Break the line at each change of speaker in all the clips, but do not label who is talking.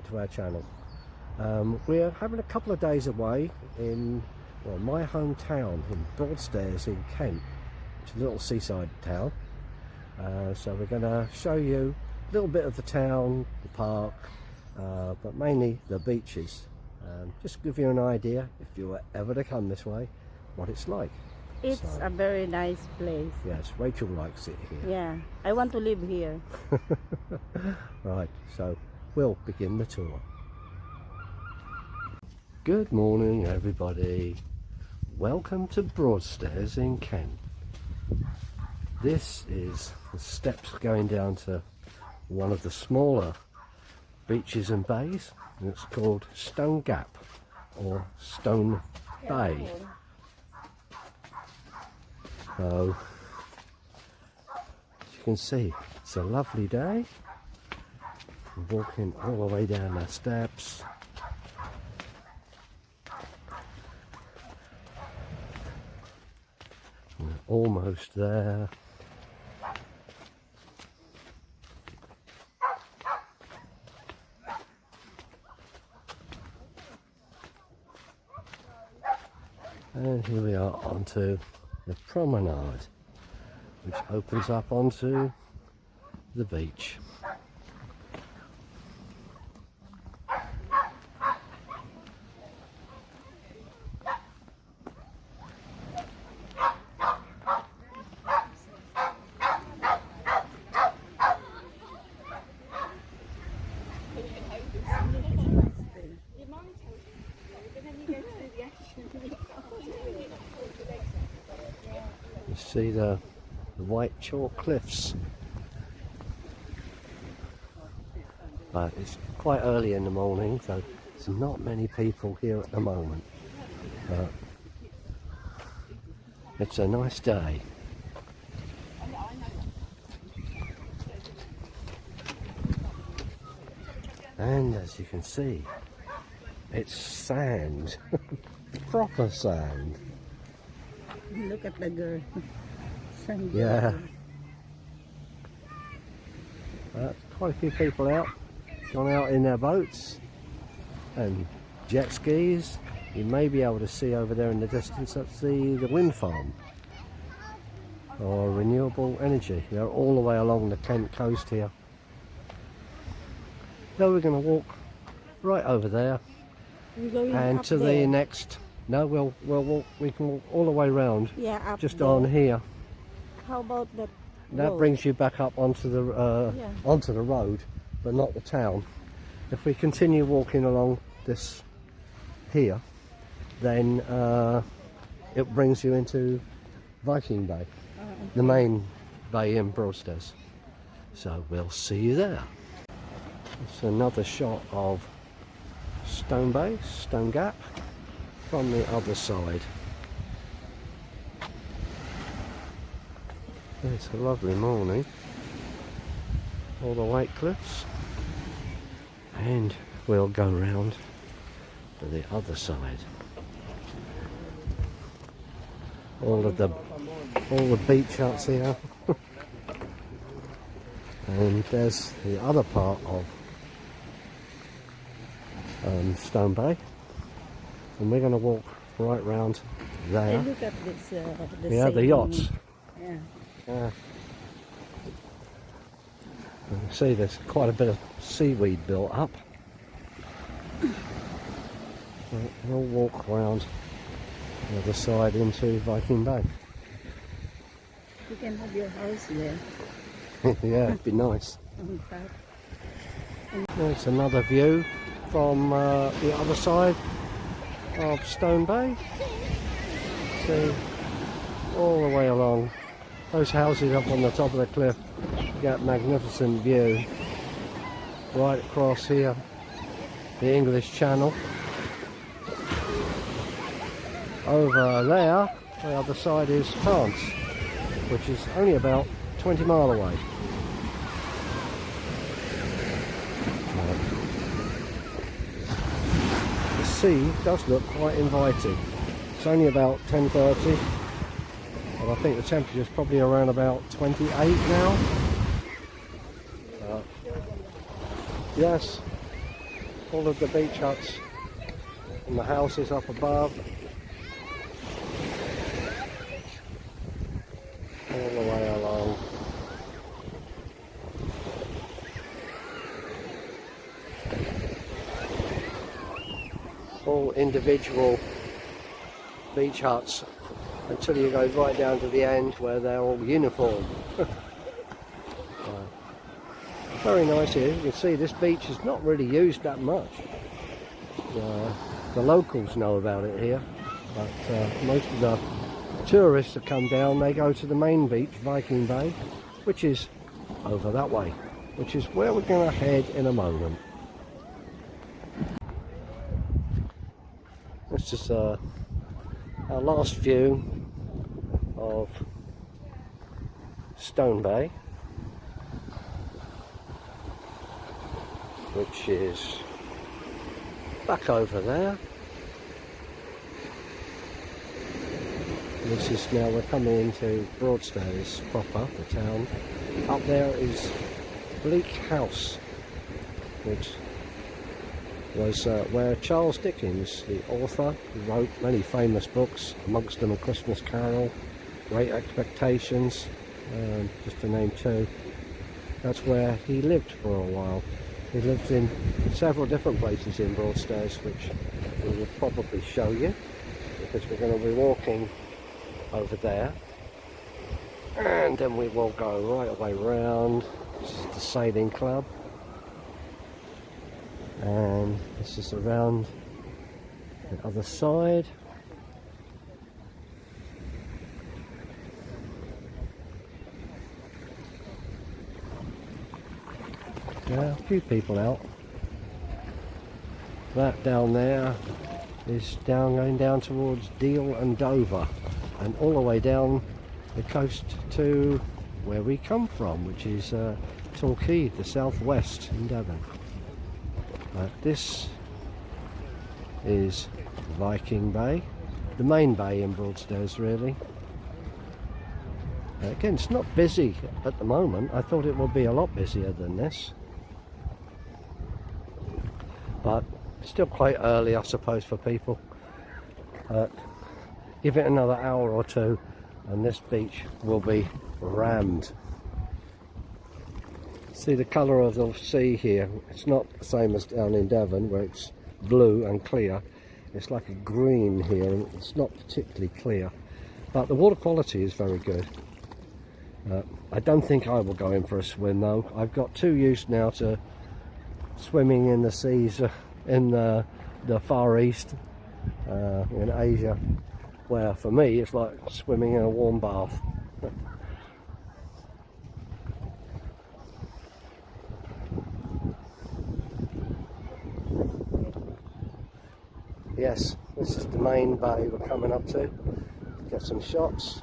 to our channel. We're having a couple of days away in my hometown in Broadstairs in Kent, which is a little seaside town. So we're going to show you a little bit of the town, the park, but mainly the beaches. Just to give you an idea, if you were ever to come this way, what it's like.
It's a very nice place.
Yes, Rachel likes it here.
Yeah, I want to live here.
Right, so we'll begin the tour. Good morning, everybody. Welcome to Broadstairs in Kent. This is the steps going down to one of the smaller beaches and bays, and it's called Stone Gap or Stone Bay. So, as you can see, it's a lovely day. We're walking all the way down the steps. We're almost there. And here we are onto the promenade, which opens up onto the beach. You see the white chalk cliffs, but it's quite early in the morning, so there's not many people here at the moment, but it's a nice day. And as you can see, it's sand, proper sand.
Look at the girl.
Yeah. Quite a few people out, gone out in their boats and jet skis. You may be able to see over there in the distance, that's the wind farm or renewable energy. They're all the way along the Kent coast here. So we're going to walk right over there and to the next. No, we'll walk. We can walk all the way round.
Yeah, up
just
there.
on here.
How about that?
That
road?
brings you back up onto the road, but not the town. If we continue walking along this here, then it brings you into Viking Bay, the main bay in Broadstairs. So we'll see you there. It's another shot of Stone Bay, Stone Gap, from the other side. It's a lovely morning. All the white cliffs, and we'll go round to the other side. All the beach huts here, and there's the other part of Stone Bay, and we're going to walk right round there.
Look at this.
The yachts.
Yeah.
You can see there's quite a bit of seaweed built up. We'll walk around the other side into Viking Bay.
You can have your house there.
Yeah, it'd be nice. There's another view from the other side of Stone Bay. See, all the way along. Those houses up on the top of the cliff, you get a magnificent view right across here, the English Channel. Over there, the other side is France, which is only about 20 miles away. The sea does look quite inviting. It's only about 10:30. And I think the temperature is probably around about 28 now. Yes. all of the beach huts and the houses up above. All the way along. All individual beach huts until you go right down to the end where they're all uniform. Very nice here. You can see this beach is not really used that much. The locals know about it here, but most of the tourists that come down, they go to the main beach, Viking Bay, which is over that way, which is where we're going to head in a moment. This is our last view of Stone Bay, which is back over there. This is now, we're coming into Broadstairs proper, the town. Up there is Bleak House, which was where Charles Dickens, the author, wrote many famous books, amongst them A Christmas Carol, Great Expectations, just to name two. That's where he lived for a while. He lived in several different places in Broadstairs, which we will probably show you, because we're going to be walking over there, and then we will go right away round. This is the sailing club, and this is around the other side. Yeah, a few people out. That down there is going down towards Deal and Dover, and all the way down the coast to where we come from, which is Torquay, the southwest in Devon. This is Viking Bay, the main bay in Broadstairs really. Again, it's not busy at the moment. I thought it would be a lot busier than this, but still quite early, I suppose, for people. Give it another hour or two and this beach will be rammed. See the colour of the sea here, it's not the same as down in Devon where it's blue and clear. It's like a green here, and it's not particularly clear, but the water quality is very good. I don't think I will go in for a swim though. I've got too used now to swimming in the seas in the Far East, in Asia, where for me it's like swimming in a warm bath. Yes, this is the main bay we're coming up to. Get some shots.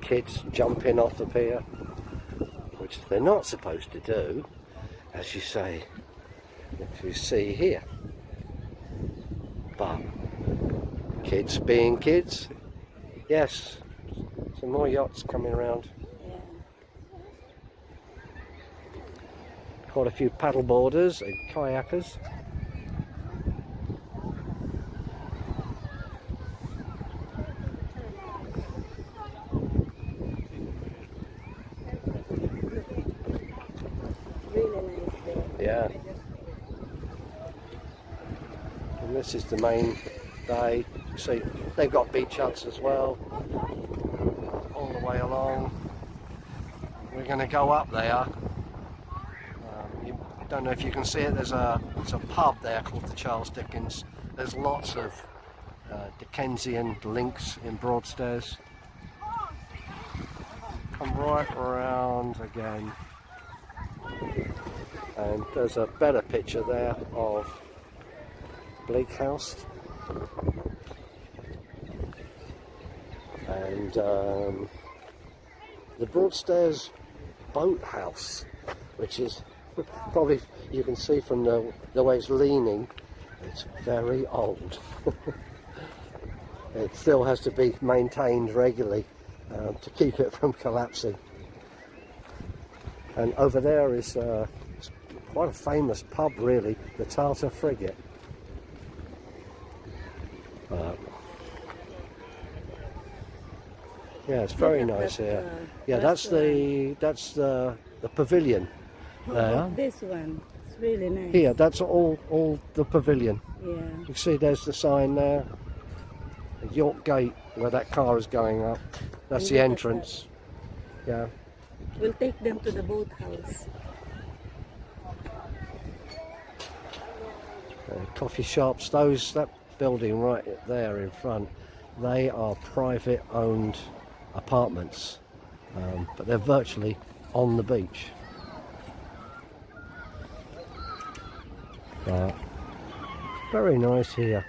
Kids jumping off the pier, which they're not supposed to do, as you say, as you see here. But kids being kids, yes, some more yachts coming around. Quite a few paddle boarders and kayakers. Yeah. And this is the main bay. See, they've got beach huts as well, all the way along. We're going to go up there. I don't know if you can see it. There's a pub there called the Charles Dickens. There's lots of Dickensian links in Broadstairs. Come right around again. And there's a better picture there of Bleak House, and the Broadstairs Boat House, which is probably, you can see from the way it's leaning, it's very old. It still has to be maintained regularly to keep it from collapsing. And over there is quite a famous pub really, the Tartar frigate. Yeah, it's very
Look at
nice
that,
here. Yeah, that's the pavilion there.
This one, it's really nice.
Here, that's all the pavilion.
Yeah.
You can see there's the sign there. The York Gate, where that car is going up. That's
And
the
look at
entrance. Yeah.
We'll take them to the boathouse.
Coffee shops, that building right there in front, they are private owned apartments, but they're virtually on the beach. Very nice here.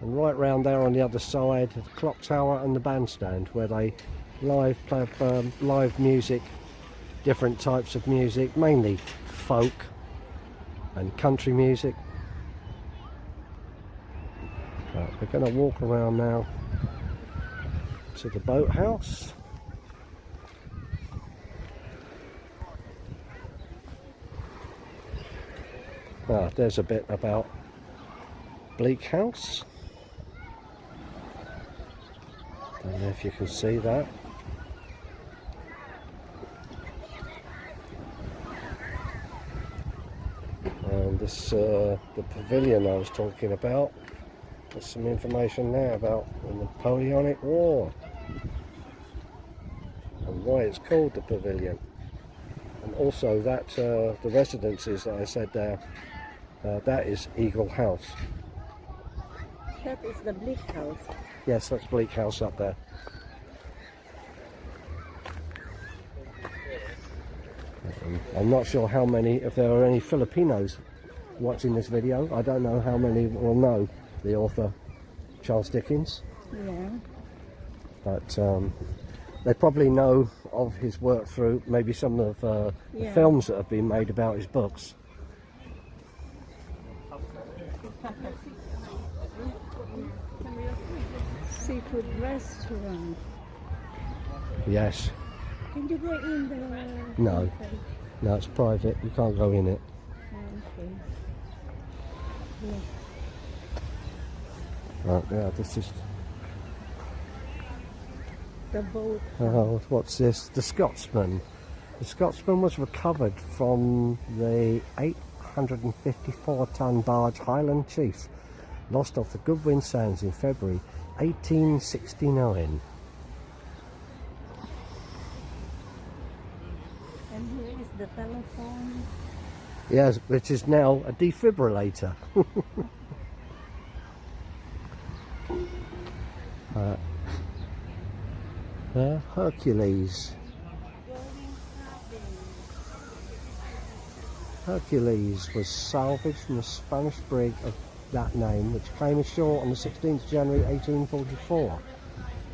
And right round there on the other side, the clock tower and the bandstand, where they play live music, different types of music, mainly folk and country music. We're going to walk around now to the boathouse. There's a bit about Bleak House. Don't know if you can see that. And this, the pavilion I was talking about. There's some information there about the Napoleonic War and why it's called the pavilion. And also that the residences that I said there, that is Eagle House.
That is the Bleak House.
Yes, that's Bleak House up there. I'm not sure how many, if there are any Filipinos watching this video. I don't know how many will know the author Charles Dickens.
Yeah.
But they probably know of his work through maybe some of the films that have been made about his books.
Seafood restaurant.
Yes.
Can you go in the...
No. No, it's private. You can't go in it.
Okay. Yeah.
Right, yeah, this is...
The boat.
Oh, what's this? The Scotsman. The Scotsman was recovered from the 854-ton barge Highland Chief, lost off the Goodwin Sands in February 1869.
And here is the telephone.
Yes, which is now a defibrillator. Hercules. Hercules was salvaged from the Spanish brig of that name, which came ashore on the 16th January 1844.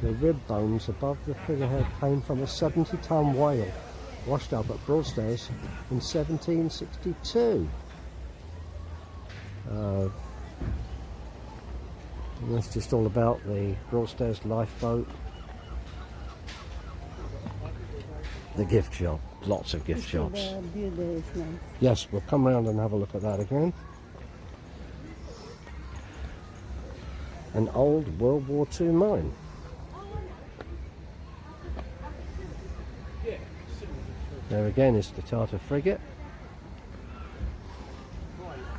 The rib bones above the figurehead came from a 70-ton whale washed up at Broadstairs in 1762. That's just all about the Broadstairs lifeboat. The gift shop, lots of gift shops.
The view there is nice.
Yes, we'll come round and have a look at that again. An old World War II mine. There again is the Tartar frigate.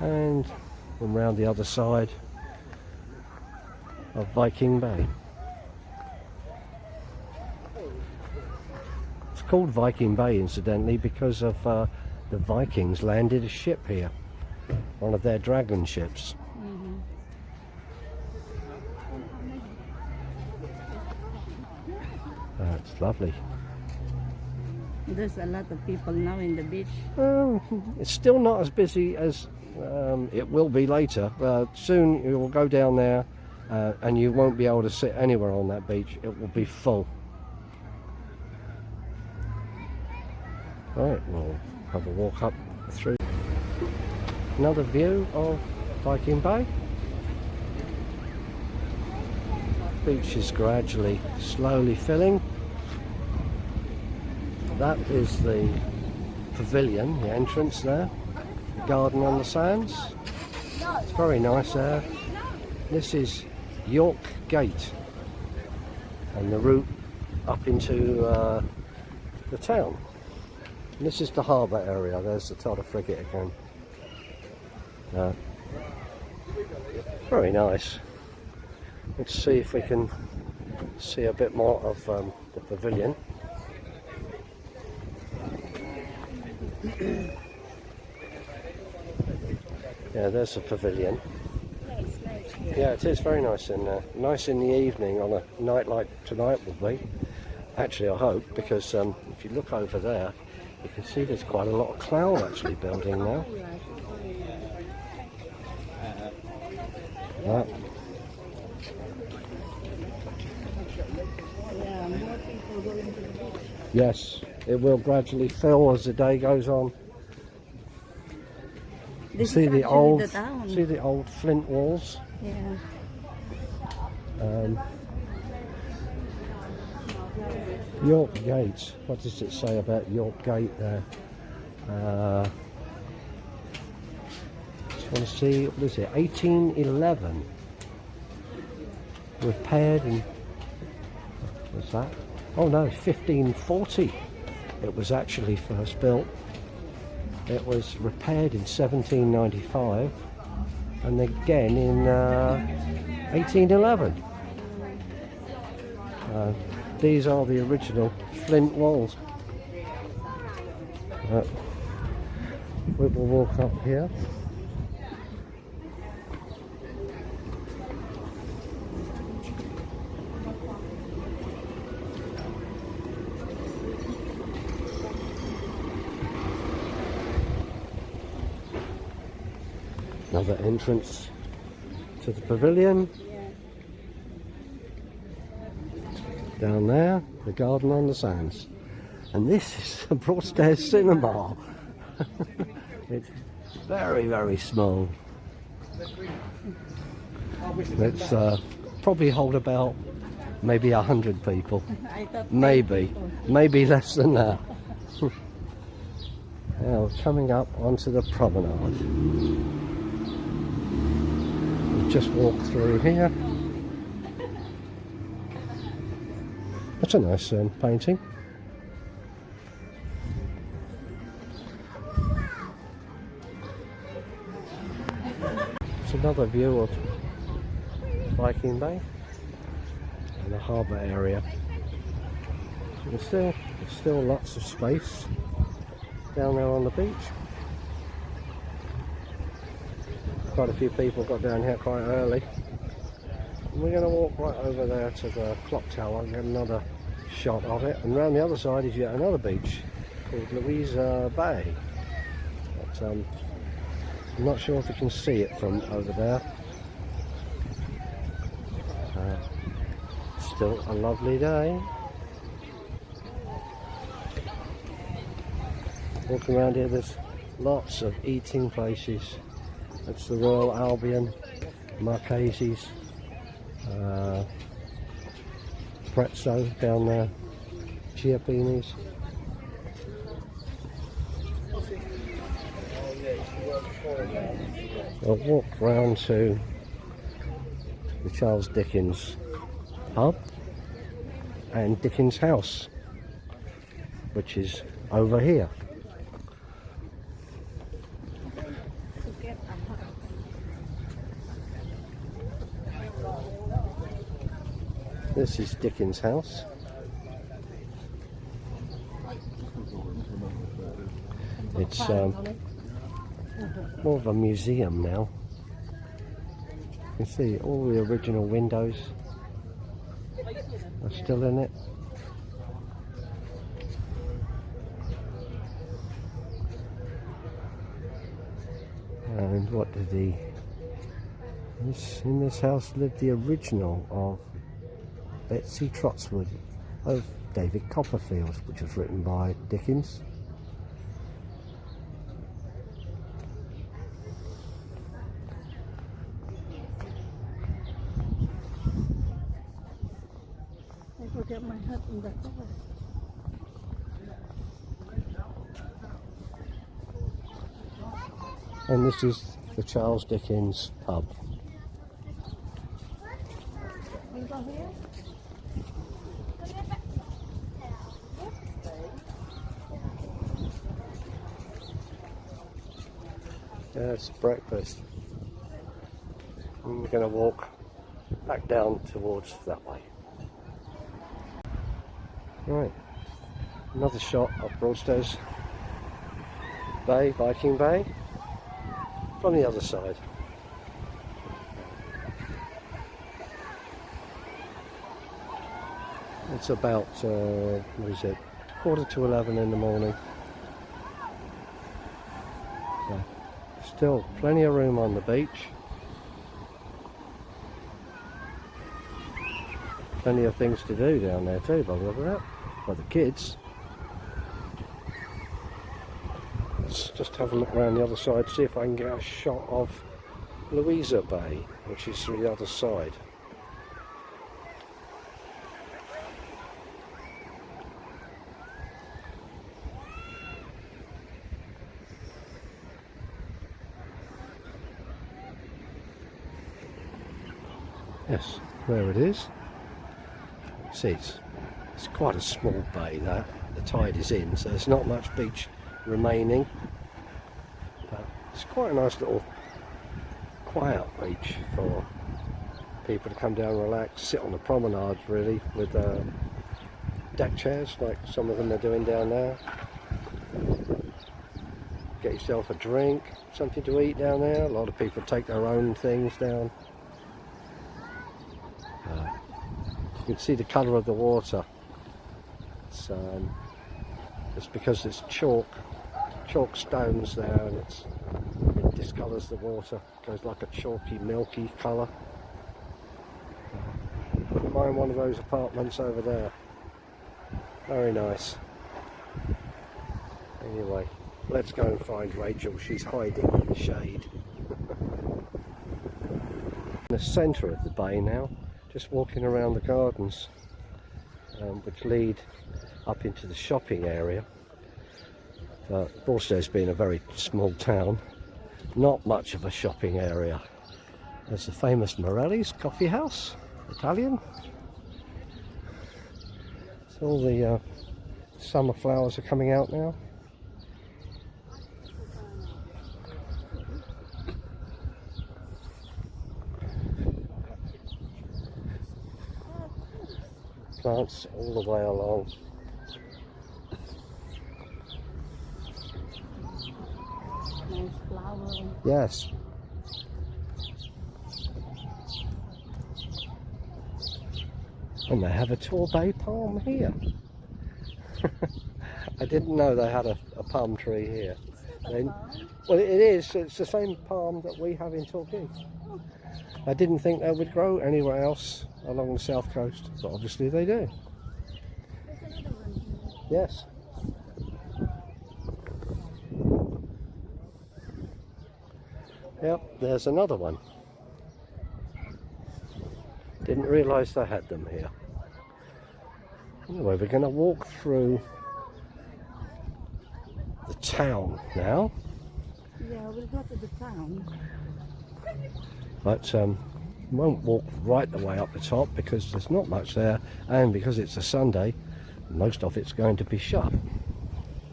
And from round the other side of Viking Bay. It's called Viking Bay, incidentally, because of the Vikings landed a ship here, one of their dragon ships. It's lovely.
There's a lot of people now in the beach.
It's still not as busy as it will be later. Soon you will go down there and you won't be able to sit anywhere on that beach. It will be full. Right, we'll have a walk up through. Another view of Viking Bay. Beach is gradually, slowly filling. That is the pavilion, the entrance there. The garden on the sands. It's very nice there. This is York Gate and the route up into the town. And this is the harbour area. There's the Todder frigate again. Very nice. Let's see if we can see a bit more of the pavilion. Yeah, there's the pavilion. Yeah, it is very nice in there. Nice in the evening on a night like tonight will be. Actually, I hope, because if you look over there, you can see there's quite a lot of cloud actually building now. Yeah.
Yeah, more people going to the beach.
Yes, it will gradually fill as the day goes on.
This
See
is
the
actually
old,
the town.
see the old flint walls.
Yeah.
York Gate. What does it say about York Gate there? Just want to see. What is it? 1811. Repaired in. What's that? Oh no, 1540. It was actually first built. It was repaired in 1795 and again in 1811. These are the original flint walls. We will walk up here. Another entrance to the pavilion. Down there, the garden on the sands. And this is a Broadstairs cinema. It's very, very small. It's probably hold about maybe 100 people.
I thought
Maybe less than that. Now coming up onto the promenade. We've just walked through here. That's a nice painting. It's another view of Viking Bay and the harbour area. You can see there's still lots of space down there on the beach. Quite a few people got down here quite early. And we're going to walk right over there to the clock tower and get another shot of it. And round the other side is yet another beach called Louisa Bay. But I'm not sure if you can see it from over there. Still a lovely day. Walking around here, there's lots of eating places. That's the Royal Albion, Marchese's, Prezzo down there, Chiappini's. I'll walk round to the Charles Dickens pub and Dickens House, which is over here. This is Dickens House. It's more of a museum now. You can see all the original windows are still in it. And what did in this house lived the original of Betsy Trotwood of David Copperfield, which was written by Dickens.
I forget my hat in the cover.
And this is the Charles Dickens pub. It's breakfast. And we're going to walk back down towards that way. Right, another shot of Broadstairs Bay, Viking Bay, from the other side. It's about, what is it, 11:15 in the morning. So, still plenty of room on the beach. Plenty of things to do down there too, by the look of that, for the kids. Let's just have a look around the other side, see if I can get a shot of Louisa Bay, which is the other side. Yes, there it is. See, it's quite a small bay that. The tide is in, so there's not much beach remaining. But it's quite a nice little quiet beach for people to come down and relax, sit on the promenade really, with deck chairs like some of them are doing down there. Get yourself a drink, something to eat down there. A lot of people take their own things down. You can see the colour of the water. It's because it's chalk stones there, and it discolours the water. It goes like a chalky, milky colour. Wouldn't mind one of those apartments over there. Very nice. Anyway, let's go and find Rachel. She's hiding in the shade. In the centre of the bay now. Just walking around the gardens, which lead up into the shopping area. Broadstairs being a very small town, not much of a shopping area. There's the famous Morelli's coffee house, Italian. So all the summer flowers are coming out now. Plants all the way along.
Nice flower.
Yes. And they have a Torbay palm here. I didn't know they had a palm tree here. Well, it is. It's the same palm that we have in Torquay. I didn't think they would grow anywhere else along the south coast, but obviously they do. Yes. Yep, there's another one. Didn't realise they had them here. Anyway, we're going to walk through the town now.
Yeah, we'll go to the town.
But won't walk right the way up the top because there's not much there, and because it's a Sunday, most of it's going to be shut.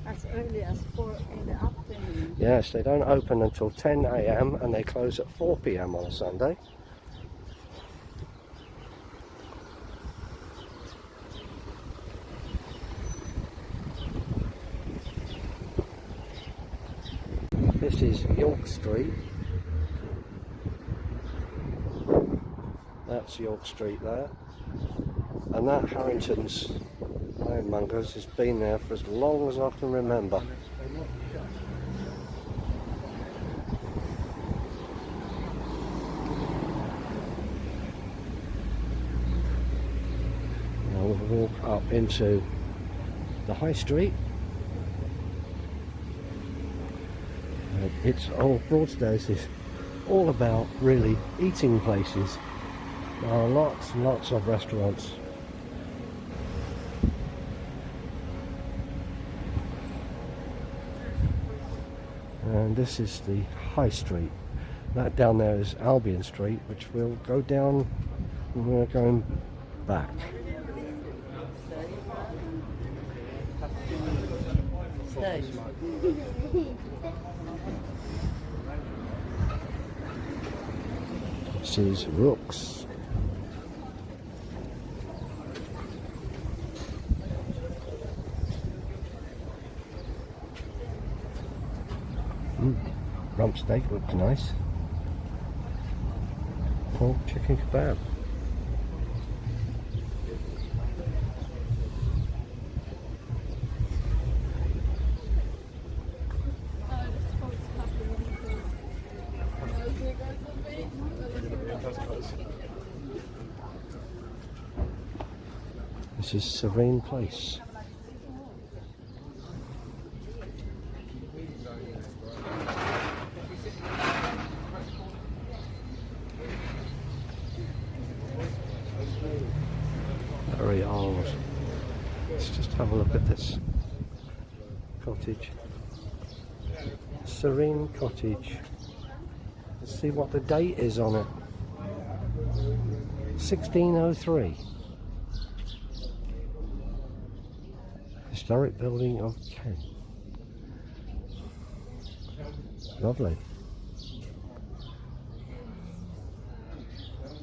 As early as 4 in the afternoon.
Yes, they don't open until 10 AM and they close at 4 PM on a Sunday. This is York Street. That's York Street there. And that Harrington's Ironmongers has been there for as long as I can remember. Now we'll walk up into the High Street. It's Broadstairs is all about really eating places. There are lots and lots of restaurants. And this is the High Street. That down there is Albion Street, which we'll go down when we're going back. This is Rooks. Rump steak looks nice. Pork chicken kebab. This is Serene Place. Very old. Let's just have a look at this cottage. Serene Cottage. Let's see what the date is on it. 1603. Historic building of Kent. Lovely.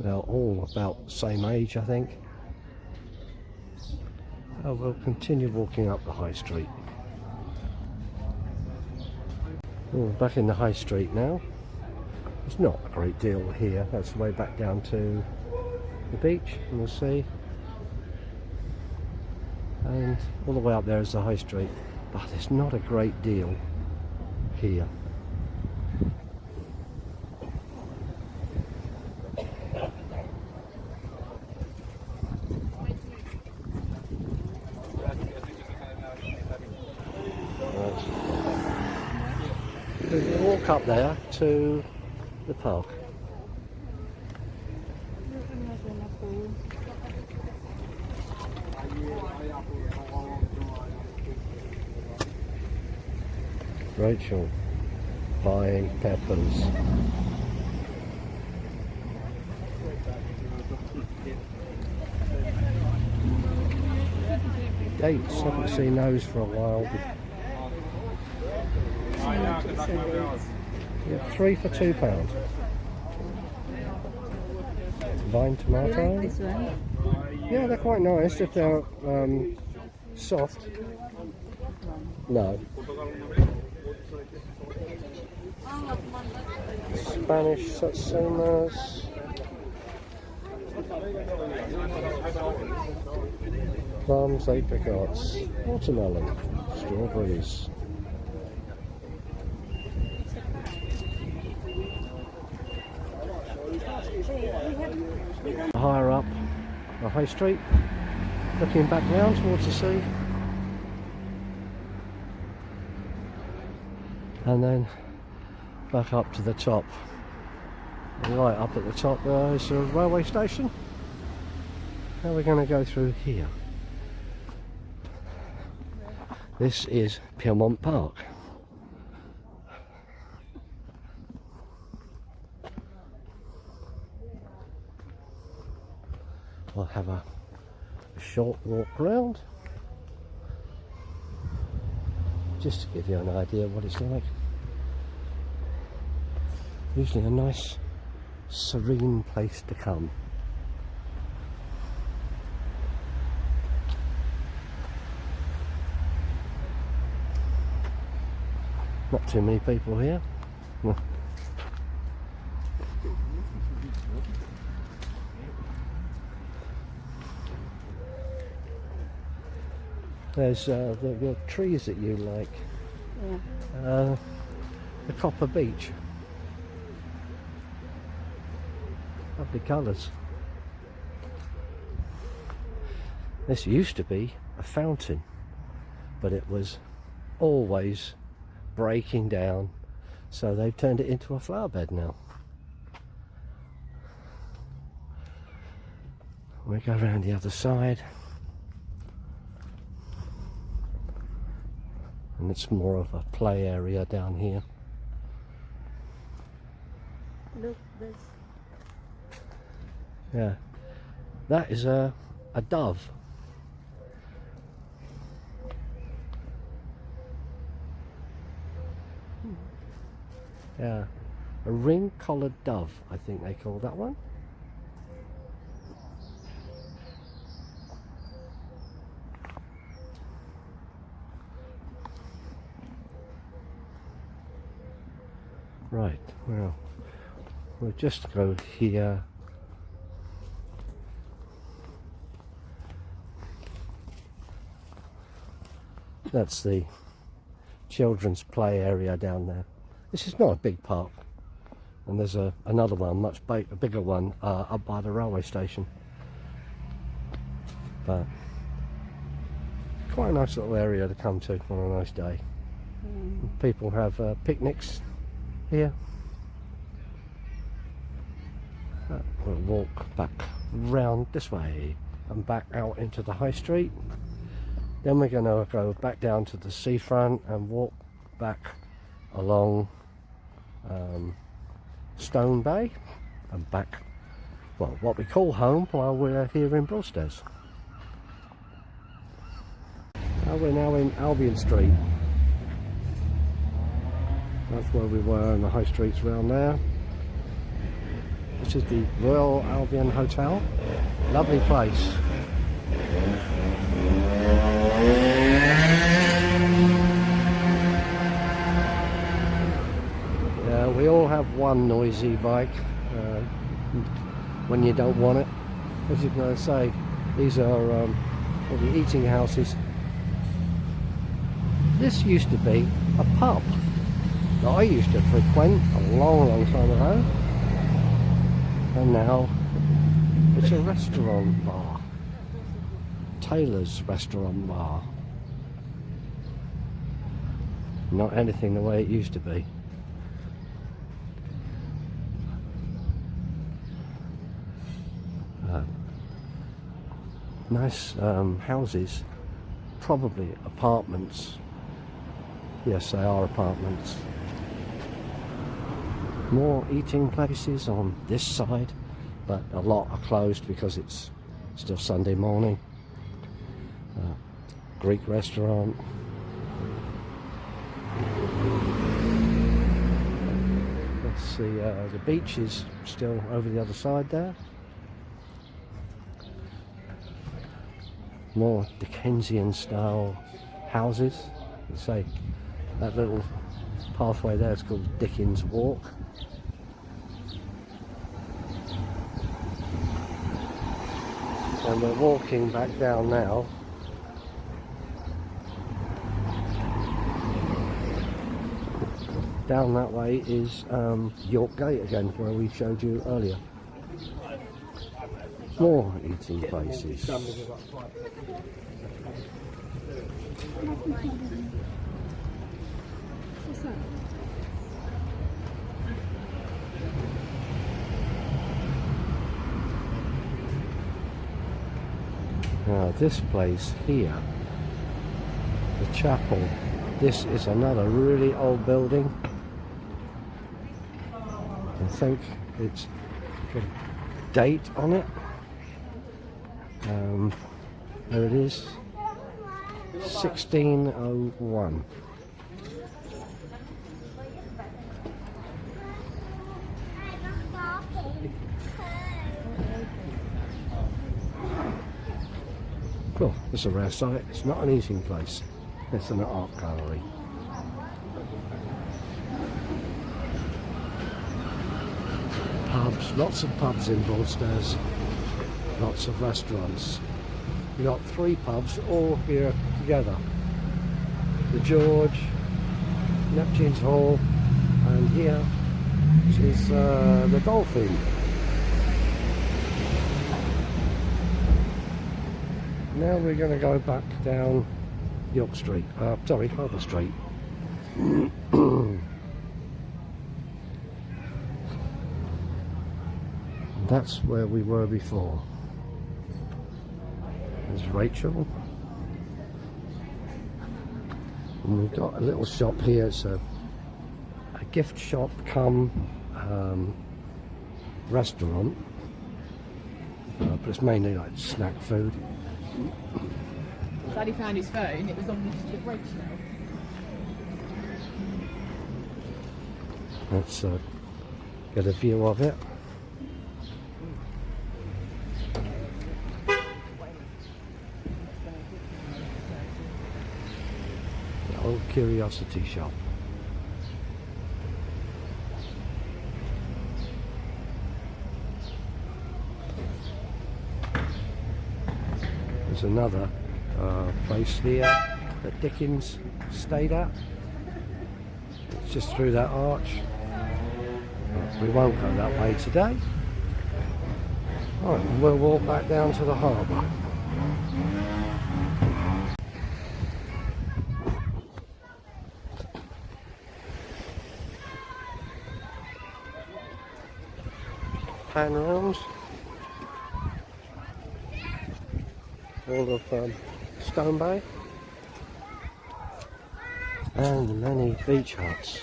They're all about the same age, I think. We'll continue walking up the High Street. We're back in the High Street now. There's not a great deal here. That's the way back down to the beach and the sea. And all the way up there is the High Street. But there's not a great deal here. We can walk up there to the park. Rachel buying peppers. Dates, haven't seen those for a while. Yeah, 3 for £2. Vine tomato.
This one?
Yeah, they're quite nice if they're soft. No. Spanish satsumas. Plums, apricots, watermelon, strawberries. Higher up the High Street, looking back round towards the sea, and then back up to the top. And right up at the top there is a railway station. Now we're going to go through here. This is Pyrmont Park. We'll have a short walk round just to give you an idea of what it's like. Usually a nice serene place to come. Not too many people here. There's the trees that you like.
Yeah.
The copper beech. Lovely colours. This used to be a fountain, but it was always breaking down, so they've turned it into a flower bed now. We go around the other side, and it's more of a play area down here.
Look, this.
Yeah, that is a dove. Yeah, a ring-collared dove, I think they call that one. Right, well, we'll just go here. That's the children's play area down there. This is not a big park, and there's another one, much a bigger one, up by the railway station. But quite a nice little area to come to on a nice day. People have picnics here. We'll walk back round this way and back out into the high street. Then we're going to go back down to the seafront and walk back along Stone Bay and back, well, what we call home while we're here in Broadstairs. We're now in Albion Street. That's where we were in the high streets around there. This is the Royal Albion Hotel. Lovely place. We all have one noisy bike when you don't want it. As you're going to say, these are all the eating houses. This used to be a pub that I used to frequent a long time ago, and now it's a restaurant bar. Taylor's Restaurant Bar. Not anything the way it used to be. Nice houses, probably apartments. Yes, they are apartments. More eating places on this side, but a lot are closed because it's still Sunday morning. Greek restaurant. Let's see, the beach is still over the other side there. More Dickensian style houses. Let's say that little pathway there is called Dickens Walk. And we're walking back down now. Down that way is York Gate again, where we showed you earlier. More eating places. Now this place here, the chapel, this is another really old building. I think it's got a date on it. There it is, 1601. Cool, it's a rare sight. It's not an eating place, it's an art gallery. Pubs, lots of pubs in Broadstairs, lots of restaurants. We've got 3 pubs all here together. The George, Neptune's Hall, and here is the Dolphin. Now we're going to go back down York Street, sorry, Harbour Street. That's where we were before. There's Rachel. And we've got a little shop here. It's a gift shop come restaurant, but it's mainly like snack food.
Daddy found his phone, it was on the break shelf.
Let's get a view of it. The old curiosity shop. There's another place here that Dickens stayed at. It's just through that arch. But we won't go that way today. Alright, we'll walk back down to the harbour. Pan rounds. All of Stone Bay and the many beach huts.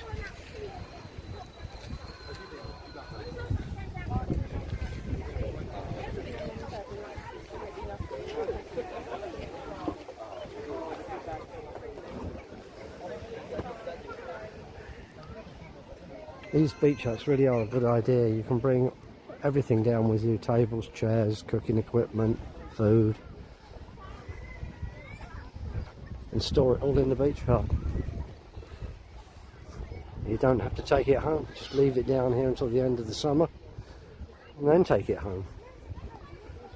These beach huts really are a good idea. You can bring everything down with you: tables, chairs, cooking equipment, food, and store it all in the beach hut. You don't have to take it home, just leave it down here until the end of the summer and then take it home.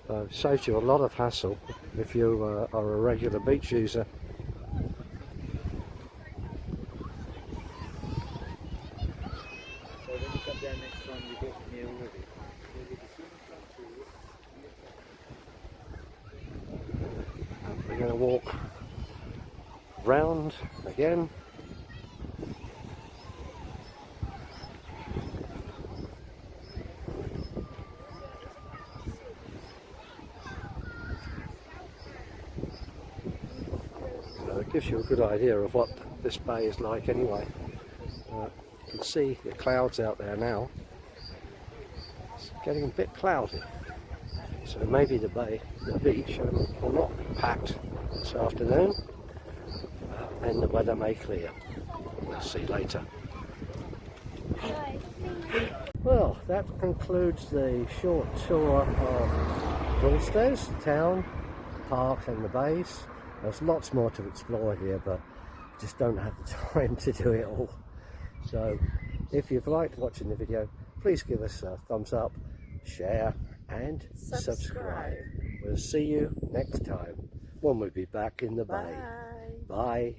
It saves you a lot of hassle if you are a regular beach user.
So when you come down next time, you get here already.
We're going to walk round again. It gives you a good idea of what this bay is like anyway. You can see the clouds out there now. It's getting a bit cloudy, so maybe the beach will not be packed this afternoon, and the weather may clear. We'll see later. Well, that concludes the short tour of Broadstairs, town, park and the bays. There's lots more to explore here, but just don't have the time to do it all. So if you've liked watching the video, please give us a thumbs up, share and subscribe. We'll see you next time when we'll be back in the bay. Bye.